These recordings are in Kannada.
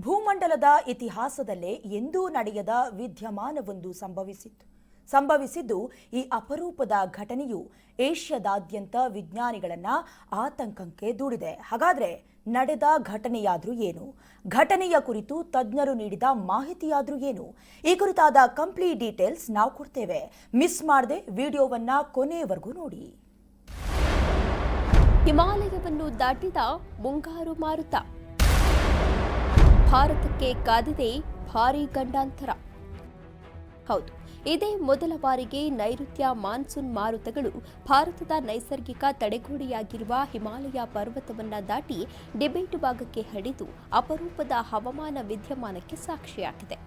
ಭೂಮಂಡಲದ ಇತಿಹಾಸದಲ್ಲೇ ಎಂದೂ ನಡೆಯದ ವಿದ್ಯಮಾನವೊಂದು ಸಂಭವಿಸಿದ್ದು ಈ ಅಪರೂಪದ ಘಟನೆಯು ಏಷ್ಯಾದಾದ್ಯಂತ ವಿಜ್ಞಾನಿಗಳನ್ನ ಆತಂಕಕ್ಕೆ ದೂಡಿದೆ. ಹಾಗಾದ್ರೆ ನಡೆದ ಘಟನೆಯಾದ್ರೂ ಏನು? ಘಟನೆಯ ಕುರಿತು ತಜ್ಞರು ನೀಡಿದ ಮಾಹಿತಿಯಾದ್ರೂ ಏನು? ಈ ಕುರಿತಾದ ಕಂಪ್ಲೀಟ್ ಡೀಟೇಲ್ಸ್ ನಾವು ಕೊಡ್ತೇವೆ. ಮಿಸ್ ಮಾಡದೆ ವಿಡಿಯೋವನ್ನ ಕೊನೆಯವರೆಗೂ ನೋಡಿ. ಹಿಮಾಲಯವನ್ನು ದಾಟಿದ ಮುಂಗಾರು ಮಾರುತ, ಭಾರತಕ್ಕೆ ಕಾದಿದೆ ಭಾರೀ ಗಂಡಾಂತರ. ಹೌದು, ಇದೇ ಮೊದಲ ಬಾರಿಗೆ ನೈಋತ್ಯ ಮಾನ್ಸೂನ್ ಮಾರುತಗಳು ಭಾರತದ ನೈಸರ್ಗಿಕ ತಡೆಗೋಡೆಯಾಗಿರುವ ಹಿಮಾಲಯ ಪರ್ವತವನ್ನ ದಾಟಿ ಟಿಬೆಟ್ ಭಾಗಕ್ಕೆ ಹರಿದು ಅಪರೂಪದ ಹವಾಮಾನ ವಿದ್ಯಮಾನಕ್ಕೆ ಸಾಕ್ಷಿಯಾಗಿದೆ.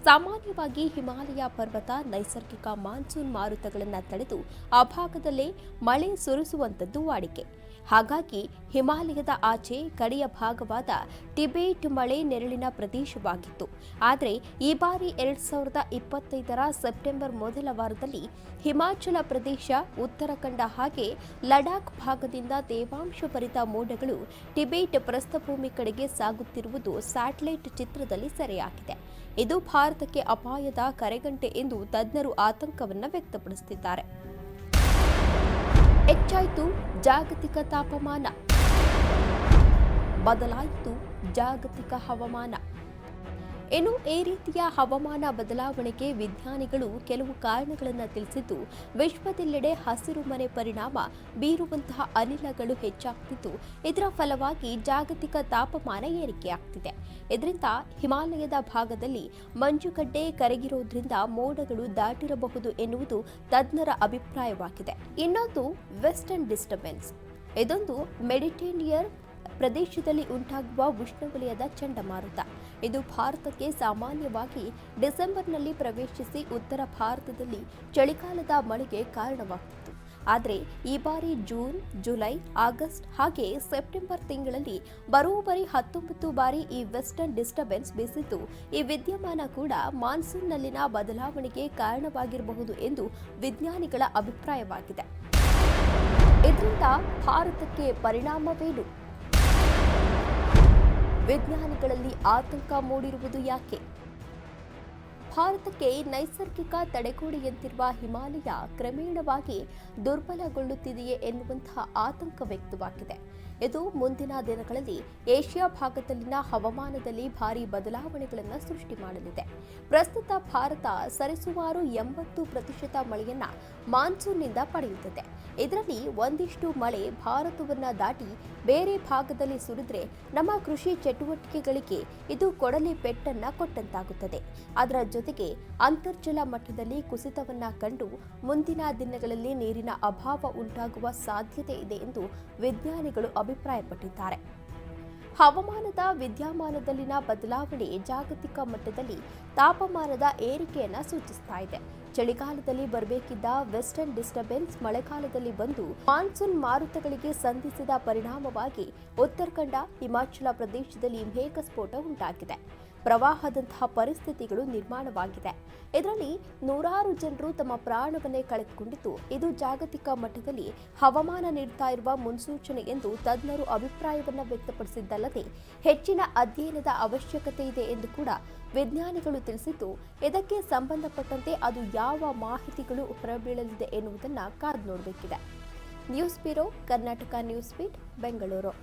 ಸಾಮಾನ್ಯವಾಗಿ ಹಿಮಾಲಯ ಪರ್ವತ ನೈಸರ್ಗಿಕ ಮಾನ್ಸೂನ್ ಮಾರುತಗಳನ್ನು ತಡೆದು ಆ ಭಾಗದಲ್ಲೇ ಮಳೆ ಸುರಿಸುವಂಥದ್ದು ವಾಡಿಕೆ. ಹಾಗಾಗಿ ಹಿಮಾಲಯದ ಆಚೆ ಕಡೆಯ ಭಾಗವಾದ ಟಿಬೆಟ್ ಮಳೆ ನೆರಳಿನ ಪ್ರದೇಶವಾಗಿತ್ತು. ಆದರೆ ಈ ಬಾರಿ 2025ರ ಸೆಪ್ಟೆಂಬರ್ ಮೊದಲ ವಾರದಲ್ಲಿ ಹಿಮಾಚಲ ಪ್ರದೇಶ, ಉತ್ತರಾಖಂಡ ಹಾಗೆ ಲಡಾಖ್ ಭಾಗದಿಂದ ತೇವಾಂಶಭರಿತ ಮೋಡಗಳು ಟಿಬೆಟ್ ಪ್ರಸ್ಥಭೂಮಿ ಕಡೆಗೆ ಸಾಗುತ್ತಿರುವುದು ಸ್ಯಾಟಲೈಟ್ ಚಿತ್ರದಲ್ಲಿ ಸೆರೆಯಾಗಿದೆ. ಇದು ಭಾರತಕ್ಕೆ ಅಪಾಯದ ಕರೆಗಂಟೆ ಎಂದು ತಜ್ಞರು ಆತಂಕವನ್ನು ವ್ಯಕ್ತಪಡಿಸುತ್ತಿದ್ದಾರೆ. ಹೆಚ್ಚಾಯಿತು ಜಾಗತಿಕ ತಾಪಮಾನ, ಬದಲಾಯಿತು ಜಾಗತಿಕ ಹವಾಮಾನ. ಇನ್ನು ಈ ರೀತಿಯ ಹವಾಮಾನ ಬದಲಾವಣೆಗೆ ವಿಜ್ಞಾನಿಗಳು ಕೆಲವು ಕಾರಣಗಳನ್ನು ತಿಳಿಸಿದ್ದು, ವಿಶ್ವದೆಲ್ಲೆಡೆ ಹಸಿರು ಮನೆ ಪರಿಣಾಮ ಬೀರುವಂತಹ ಅನಿಲಗಳು ಹೆಚ್ಚಾಗ್ತಿದ್ದು, ಇದರ ಫಲವಾಗಿ ಜಾಗತಿಕ ತಾಪಮಾನ ಏರಿಕೆಯಾಗ್ತಿದೆ. ಇದರಿಂದ ಹಿಮಾಲಯದ ಭಾಗದಲ್ಲಿ ಮಂಜುಗಡ್ಡೆ ಕರಗಿರೋದ್ರಿಂದ ಮೋಡಗಳು ದಾಟಿರಬಹುದು ಎನ್ನುವುದು ತಜ್ಞರ ಅಭಿಪ್ರಾಯವಾಗಿದೆ. ಇನ್ನೊಂದು ವೆಸ್ಟರ್ನ್ ಡಿಸ್ಟರ್ಬೆನ್ಸ್. ಇದೊಂದು ಮೆಡಿಟರೇನಿಯನ್ ಪ್ರದೇಶದಲ್ಲಿ ಉಂಟಾಗುವ ಉಷ್ಣವಲಯದ ಚಂಡಮಾರುತ. ಇದು ಭಾರತಕ್ಕೆ ಸಾಮಾನ್ಯವಾಗಿ ಡಿಸೆಂಬರ್ನಲ್ಲಿ ಪ್ರವೇಶಿಸಿ ಉತ್ತರ ಭಾರತದಲ್ಲಿ ಚಳಿಗಾಲದ ಮಳೆಗೆ ಕಾರಣವಾಗ್ತಿತ್ತು. ಆದರೆ ಈ ಬಾರಿ ಜೂನ್, ಜುಲೈ, ಆಗಸ್ಟ್ ಹಾಗೆ ಸೆಪ್ಟೆಂಬರ್ ತಿಂಗಳಲ್ಲಿ ಬರೋಬ್ಬರಿ 19 ಬಾರಿ ಈ ವೆಸ್ಟರ್ನ್ ಡಿಸ್ಟರ್ಬೆನ್ಸ್ ಬೀಸಿದ್ದು, ಈ ವಿದ್ಯಮಾನ ಕೂಡ ಮಾನ್ಸೂನ್ನಲ್ಲಿನ ಬದಲಾವಣೆಗೆ ಕಾರಣವಾಗಿರಬಹುದು ಎಂದು ವಿಜ್ಞಾನಿಗಳ ಅಭಿಪ್ರಾಯವಾಗಿದೆ. ಇದರಿಂದ ಭಾರತಕ್ಕೆ ಪರಿಣಾಮವೇನು? ವಿಜ್ಞಾನಿಗಳಲ್ಲಿ ಆತಂಕ ಮೂಡಿರುವುದು ಯಾಕೆ? ಭಾರತಕ್ಕೆ ನೈಸರ್ಗಿಕ ತಡೆಗೋಡೆಯಂತಿರುವ ಹಿಮಾಲಯ ಕ್ರಮೇಣವಾಗಿ ದುರ್ಬಲಗೊಳ್ಳುತ್ತಿದೆಯೇ ಎನ್ನುವಂತಹ ಆತಂಕ ವ್ಯಕ್ತವಾಗಿದೆ. ಇದು ಮುಂದಿನ ದಿನಗಳಲ್ಲಿ ಏಷ್ಯಾ ಭಾಗದಲ್ಲಿನ ಹವಾಮಾನದಲ್ಲಿ ಭಾರೀ ಬದಲಾವಣೆಗಳನ್ನು ಸೃಷ್ಟಿ ಮಾಡಲಿದೆ. ಪ್ರಸ್ತುತ ಭಾರತ ಸರಿಸುಮಾರು 80% ಮಳೆಯನ್ನ ಮಾನ್ಸೂನ್ನಿಂದ ಪಡೆಯುತ್ತದೆ. ಇದರಲ್ಲಿ ಒಂದಿಷ್ಟು ಮಳೆ ಭಾರತವನ್ನ ದಾಟಿ ಬೇರೆ ಭಾಗದಲ್ಲಿ ಸುರಿದ್ರೆ ನಮ್ಮ ಕೃಷಿ ಚಟುವಟಿಕೆಗಳಿಗೆ ಇದು ಕೊಡಲಿ ಪೆಟ್ಟನ್ನ ಕೊಟ್ಟಂತಾಗುತ್ತದೆ. ಅದರ ಜೊತೆಗೆ ಅಂತರ್ಜಲ ಮಟ್ಟದಲ್ಲಿ ಕುಸಿತವನ್ನ ಕಂಡು ಮುಂದಿನ ದಿನಗಳಲ್ಲಿ ನೀರಿನ ಅಭಾವ ಉಂಟಾಗುವ ಸಾಧ್ಯತೆ ಇದೆ ಎಂದು ವಿಜ್ಞಾನಿಗಳು ಅಭಿಪ್ರಾಯಪಟ್ಟಿದ್ದಾರೆ. ಹವಾಮಾನದ ವಿದ್ಯಮಾನದಲ್ಲಿನ ಬದಲಾವಣೆ ಜಾಗತಿಕ ಮಟ್ಟದಲ್ಲಿ ತಾಪಮಾನದ ಏರಿಕೆಯನ್ನು ಸೂಚಿಸ್ತಾ ಇದೆ. ಚಳಿಗಾಲದಲ್ಲಿ ಬರಬೇಕಿದ್ದ ವೆಸ್ಟರ್ನ್ ಡಿಸ್ಟರ್ಬೆನ್ಸ್ ಮಳೆಗಾಲದಲ್ಲಿ ಬಂದು ಮಾನ್ಸೂನ್ ಮಾರುತಗಳಿಗೆ ಸಂಧಿಸಿದ ಪರಿಣಾಮವಾಗಿ ಉತ್ತರಾಖಂಡ, ಹಿಮಾಚಲ ಪ್ರದೇಶದಲ್ಲಿ ಮೇಘಸ್ಫೋಟ ಉಂಟಾಗಿದೆ. ಪ್ರವಾಹದಂತಹ ಪರಿಸ್ಥಿತಿಗಳು ನಿರ್ಮಾಣವಾಗಿದೆ. ಇದರಲ್ಲಿ ನೂರಾರು ಜನರು ತಮ್ಮ ಪ್ರಾಣವನ್ನೇ ಕಳೆದುಕೊಂಡಿದ್ದು, ಇದು ಜಾಗತಿಕ ಮಟ್ಟದಲ್ಲಿ ಹವಾಮಾನ ನೀಡುತ್ತಾ ಇರುವ ಮುನ್ಸೂಚನೆ ಎಂದು ತಜ್ಞರು ಅಭಿಪ್ರಾಯವನ್ನು ವ್ಯಕ್ತಪಡಿಸಿದ್ದಲ್ಲದೆ ಹೆಚ್ಚಿನ ಅಧ್ಯಯನದ ಅವಶ್ಯಕತೆ ಇದೆ ಎಂದು ಕೂಡ ವಿಜ್ಞಾನಿಗಳು ತಿಳಿಸಿದ್ದು, ಇದಕ್ಕೆ ಸಂಬಂಧಪಟ್ಟಂತೆ ಅದು ಯಾವ ಮಾಹಿತಿಗಳು ಹೊರಬೀಳಲಿದೆ ಎನ್ನುವುದನ್ನು ಕಾದು ನೋಡಬೇಕಿದೆ. News bureau, Karnataka news beat, Bengaluru.